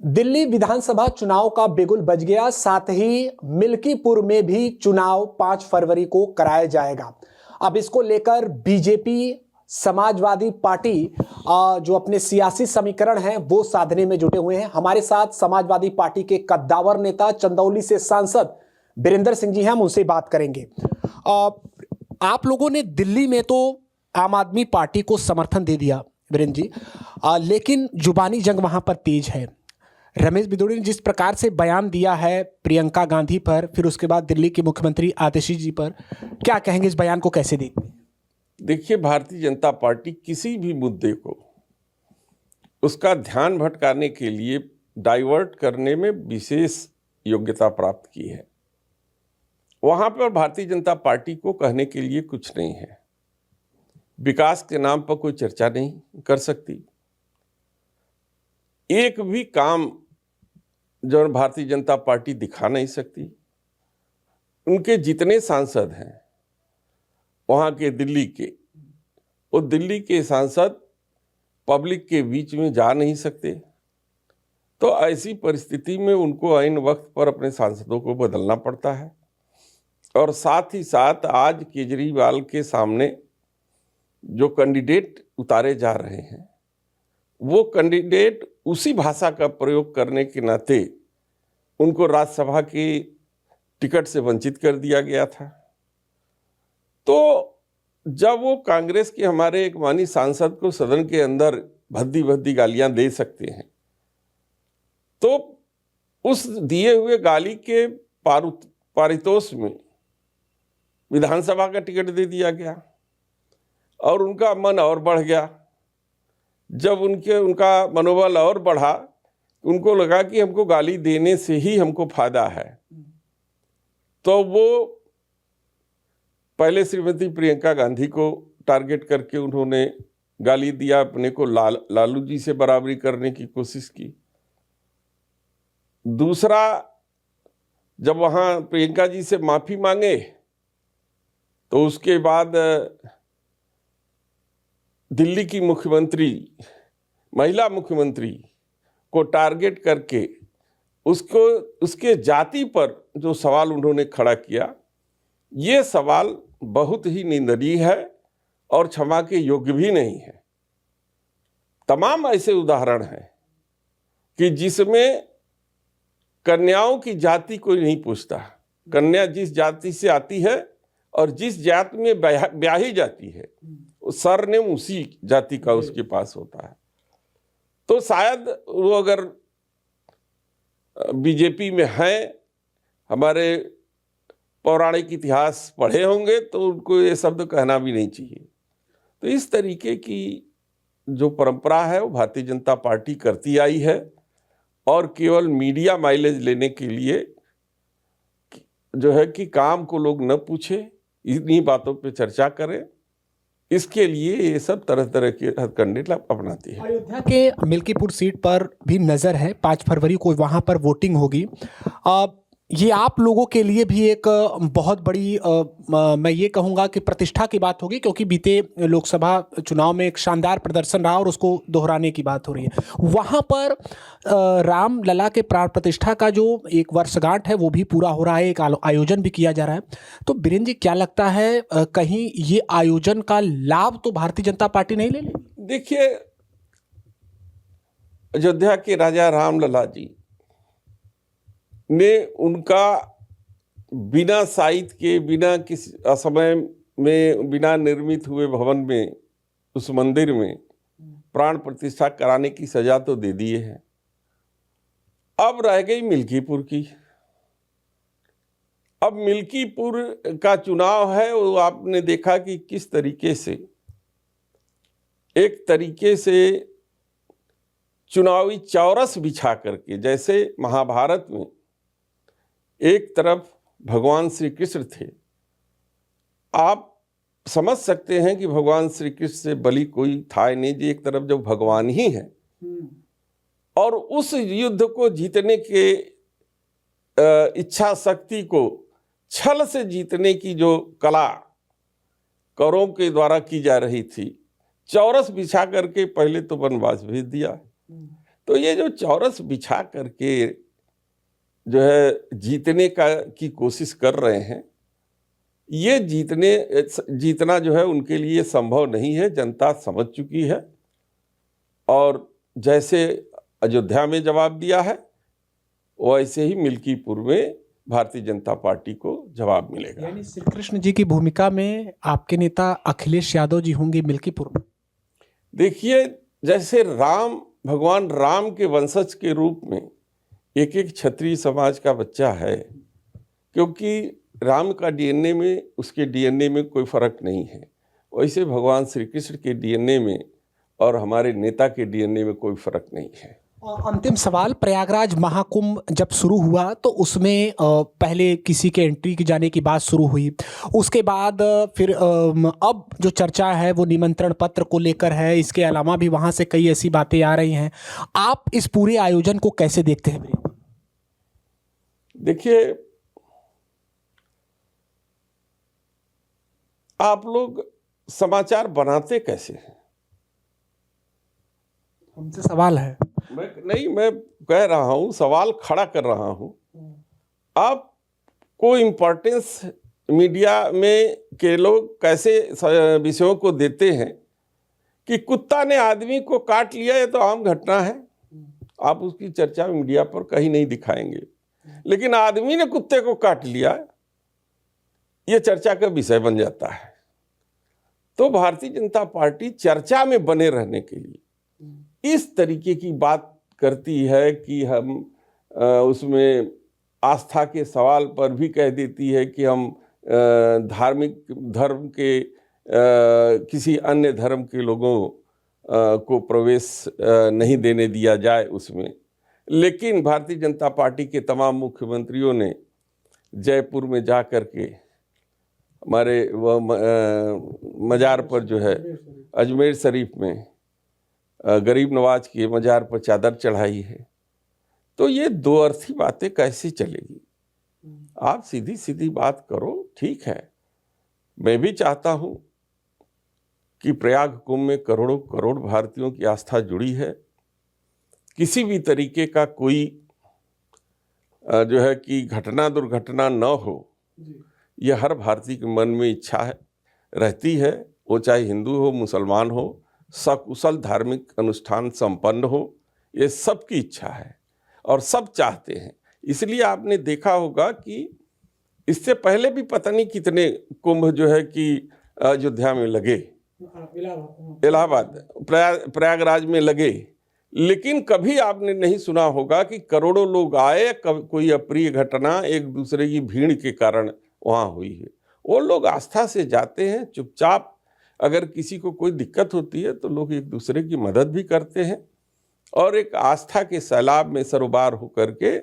दिल्ली विधानसभा चुनाव का बिगुल बज गया। साथ ही मिल्कीपुर में भी चुनाव 5 फरवरी को कराया जाएगा। अब इसको लेकर बीजेपी, समाजवादी पार्टी जो अपने सियासी समीकरण हैं वो साधने में जुटे हुए हैं। हमारे साथ समाजवादी पार्टी के कद्दावर नेता, चंदौली से सांसद वीरेंद्र सिंह जी हैं, हम उनसे बात करेंगे। आप लोगों ने दिल्ली में तो आम आदमी पार्टी को समर्थन दे दिया वीरेंद्र जी, लेकिन जुबानी जंग वहां पर तेज है। रमेश बिदुड़ी ने जिस प्रकार से बयान दिया है प्रियंका गांधी पर, फिर उसके बाद दिल्ली के मुख्यमंत्री आतिशी जी पर, क्या कहेंगे इस बयान को, कैसे देखते हैं? देखिए, भारतीय जनता पार्टी किसी भी मुद्दे को उसका ध्यान भटकाने के लिए, डाइवर्ट करने में विशेष योग्यता प्राप्त की है। वहां पर भारतीय जनता पार्टी को कहने के लिए कुछ नहीं है। विकास के नाम पर कोई चर्चा नहीं कर सकती। एक भी काम जो भारतीय जनता पार्टी दिखा नहीं सकती। उनके जितने सांसद हैं वहाँ के दिल्ली के, वो दिल्ली के सांसद पब्लिक के बीच में जा नहीं सकते। तो ऐसी परिस्थिति में उनको ऐन वक्त पर अपने सांसदों को बदलना पड़ता है। और साथ ही साथ आज केजरीवाल के सामने जो कैंडिडेट उतारे जा रहे हैं, वो कैंडिडेट उसी भाषा का प्रयोग करने के नाते उनको राज्यसभा की टिकट से वंचित कर दिया गया था। तो जब वो कांग्रेस के हमारे एक माननीय सांसद को सदन के अंदर भद्दी भद्दी गालियां दे सकते हैं, तो उस दिए हुए गाली के पारितोष में विधानसभा का टिकट दे दिया गया और उनका मन और बढ़ गया। जब उनका मनोबल और बढ़ा, उनको लगा कि हमको गाली देने से ही हमको फायदा है, तो वो पहले श्रीमती प्रियंका गांधी को टारगेट करके उन्होंने गाली दिया, अपने को लालू जी से बराबरी करने की कोशिश की। दूसरा, जब वहाँ प्रियंका जी से माफी मांगे तो उसके बाद दिल्ली की महिला मुख्यमंत्री को टारगेट करके उसके जाति पर जो सवाल उन्होंने खड़ा किया, ये सवाल बहुत ही निंदनीय है और क्षमा के योग्य भी नहीं है। तमाम ऐसे उदाहरण हैं कि जिसमें कन्याओं की जाति कोई नहीं पूछता। कन्या जिस जाति से आती है और जिस जाति में ब्याही जाती है, सरनेम उसी जाति का उसके पास होता है। तो शायद वो अगर बीजेपी में हैं, हमारे पौराणिक इतिहास पढ़े होंगे, तो उनको ये शब्द कहना भी नहीं चाहिए। तो इस तरीके की जो परंपरा है वो भारतीय जनता पार्टी करती आई है और केवल मीडिया माइलेज लेने के लिए जो है कि काम को लोग न पूछे, इन्हीं बातों पे चर्चा करें, इसके लिए ये सब तरह तरह के हथकंडे अपनाती है। अयोध्या के मिल्कीपुर सीट पर भी नजर है, 5 फरवरी को वहां पर वोटिंग होगी। ये आप लोगों के लिए भी एक बहुत बड़ी मैं ये कहूँगा कि प्रतिष्ठा की बात होगी, क्योंकि बीते लोकसभा चुनाव में एक शानदार प्रदर्शन रहा और उसको दोहराने की बात हो रही है। वहाँ पर राम लला के प्राण प्रतिष्ठा का जो एक वर्षगांठ है वो भी पूरा हो रहा है, एक आयोजन भी किया जा रहा है। तो वीरेंद्र जी, क्या लगता है कहीं ये आयोजन का लाभ तो भारतीय जनता पार्टी नहीं ले लेगी? देखिए, अयोध्या के राजा राम लला जी ने उनका बिना साहित्य के, बिना किसी असमय में, बिना निर्मित हुए भवन में, उस मंदिर में प्राण प्रतिष्ठा कराने की सजा तो दे दिए है। अब रह गई मिल्कीपुर की। अब मिल्कीपुर का चुनाव है, वो आपने देखा कि किस तरीके से एक तरीके से चुनावी चौरस बिछा करके, जैसे महाभारत में एक तरफ भगवान श्री कृष्ण थे, आप समझ सकते हैं कि भगवान श्री कृष्ण से बलि कोई था नहीं, जी एक तरफ जो भगवान ही है। और उस युद्ध को जीतने के इच्छा शक्ति को छल से जीतने की जो कला कौरवों के द्वारा की जा रही थी, चौरस बिछा करके पहले तो वनवास भेज दिया। तो ये जो चौरस बिछा करके जो है जीतने की कोशिश कर रहे हैं, ये जीतना जो है उनके लिए संभव नहीं है। जनता समझ चुकी है और जैसे अयोध्या में जवाब दिया है वैसे ही मिल्कीपुर में भारतीय जनता पार्टी को जवाब मिलेगा। यानी श्री कृष्ण जी की भूमिका में आपके नेता अखिलेश यादव जी होंगे मिल्कीपुर में? देखिए, जैसे भगवान राम के वंशज के रूप में एक क्षत्रिय समाज का बच्चा है, क्योंकि राम का डीएनए में उसके डीएनए में कोई फर्क नहीं है, वैसे भगवान श्री कृष्ण के डीएनए में और हमारे नेता के डीएनए में कोई फर्क नहीं है। अंतिम सवाल, प्रयागराज महाकुंभ जब शुरू हुआ तो उसमें पहले किसी के एंट्री की जाने की बात शुरू हुई, उसके बाद फिर अब जो चर्चा है वो निमंत्रण पत्र को लेकर है। इसके अलावा भी वहाँ से कई ऐसी बातें आ रही हैं। आप इस पूरे आयोजन को कैसे देखते हैं? देखिए, आप लोग समाचार बनाते कैसे हैं? हमसे सवाल है। मैं कह रहा हूं, सवाल खड़ा कर रहा हूं। आप को इम्पोर्टेंस मीडिया में के लोग कैसे विषयों को देते हैं कि कुत्ता ने आदमी को काट लिया, ये तो आम घटना है, आप उसकी चर्चा मीडिया पर कहीं नहीं दिखाएंगे। लेकिन आदमी ने कुत्ते को काट लिया, ये चर्चा का विषय बन जाता है। तो भारतीय जनता पार्टी चर्चा में बने रहने के लिए इस तरीके की बात करती है कि हम उसमें आस्था के सवाल पर भी कह देती है कि हम धार्मिक धर्म के किसी अन्य धर्म के लोगों को प्रवेश नहीं देने दिया जाए उसमें। लेकिन भारतीय जनता पार्टी के तमाम मुख्यमंत्रियों ने जयपुर में जा कर के हमारे मज़ार पर जो है अजमेर शरीफ में गरीब नवाज के मज़ार पर चादर चढ़ाई है। तो ये दो अर्थी बातें कैसे चलेगी? आप सीधी सीधी बात करो, ठीक है। मैं भी चाहता हूँ कि प्रयाग कुंभ में करोड़ों करोड़ भारतीयों की आस्था जुड़ी है। किसी भी तरीके का कोई जो है कि घटना दुर्घटना न हो, यह हर भारतीय के मन में इच्छा रहती है। वो चाहे हिंदू हो, मुसलमान हो, सकुशल धार्मिक अनुष्ठान संपन्न हो, ये सबकी इच्छा है और सब चाहते हैं। इसलिए आपने देखा होगा कि इससे पहले भी पता नहीं कितने कुंभ जो है कि अयोध्या में लगे, इलाहाबाद प्रयागराज में लगे, लेकिन कभी आपने नहीं सुना होगा कि करोड़ों लोग आए, कोई अप्रिय घटना एक दूसरे की भीड़ के कारण वहाँ हुई है। वो लोग आस्था से जाते हैं चुपचाप। अगर किसी को कोई दिक्कत होती है तो लोग एक दूसरे की मदद भी करते हैं और एक आस्था के सैलाब में सरोबार होकर के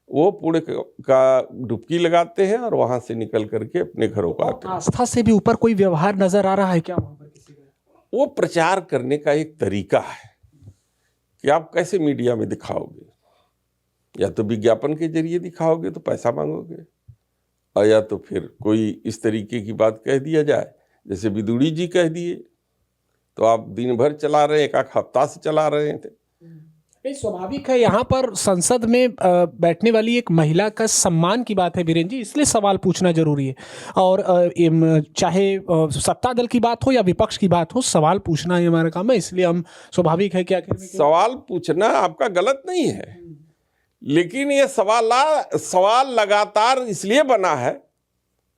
वो पुण्य का डुबकी लगाते हैं और वहाँ से निकल करके अपने घरों को आते हैं। आस्था से भी ऊपर कोई व्यवहार नजर आ रहा है क्या वहाँ पर किसी का? वो प्रचार करने का एक तरीका है कि आप कैसे मीडिया में दिखाओगे। या तो विज्ञापन के जरिए दिखाओगे तो पैसा मांगोगे, और या तो फिर कोई इस तरीके की बात कह दिया जाए, जैसे विदुड़ी जी कह दिए तो आप दिन भर चला रहे हैं, एक हफ्ता से चला रहे थे। स्वाभाविक है, यहाँ पर संसद में बैठने वाली एक महिला का सम्मान की बात है वीरेंद्र जी, इसलिए सवाल पूछना जरूरी है। और चाहे सत्ता दल की बात हो या विपक्ष की बात हो, सवाल पूछना ही हमारा काम है। इसलिए हम स्वाभाविक है क्या सवाल पूछना आपका गलत नहीं है, लेकिन ये सवाल लगातार इसलिए बना है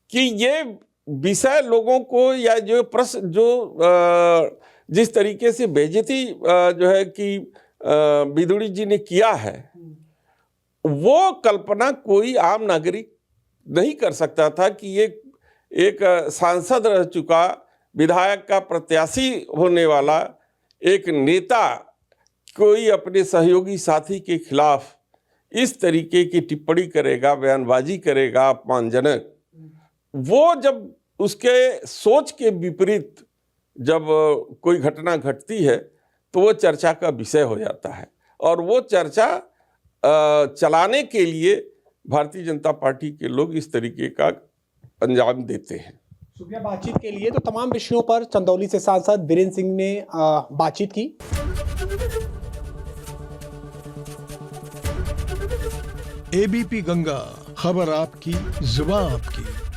कि ये विषय लोगों को या जो प्रश्न जो जिस तरीके से बेइज्जती जो है कि विदुड़ी जी ने किया है, वो कल्पना कोई आम नागरिक नहीं कर सकता था कि ये एक सांसद रह चुका, विधायक का प्रत्याशी होने वाला एक नेता कोई अपने सहयोगी साथी के खिलाफ इस तरीके की टिप्पणी करेगा, बयानबाजी करेगा अपमानजनक। वो जब उसके सोच के विपरीत जब कोई घटना घटती है तो वो चर्चा का विषय हो जाता है, और वो चर्चा चलाने के लिए भारतीय जनता पार्टी के लोग इस तरीके का अंजाम देते हैं। शुक्रिया बातचीत के लिए। तो तमाम विषयों पर चंदौली से सांसद वीरेंद्र सिंह ने बातचीत की। एबीपी गंगा, खबर आपकी, जुबान आपकी।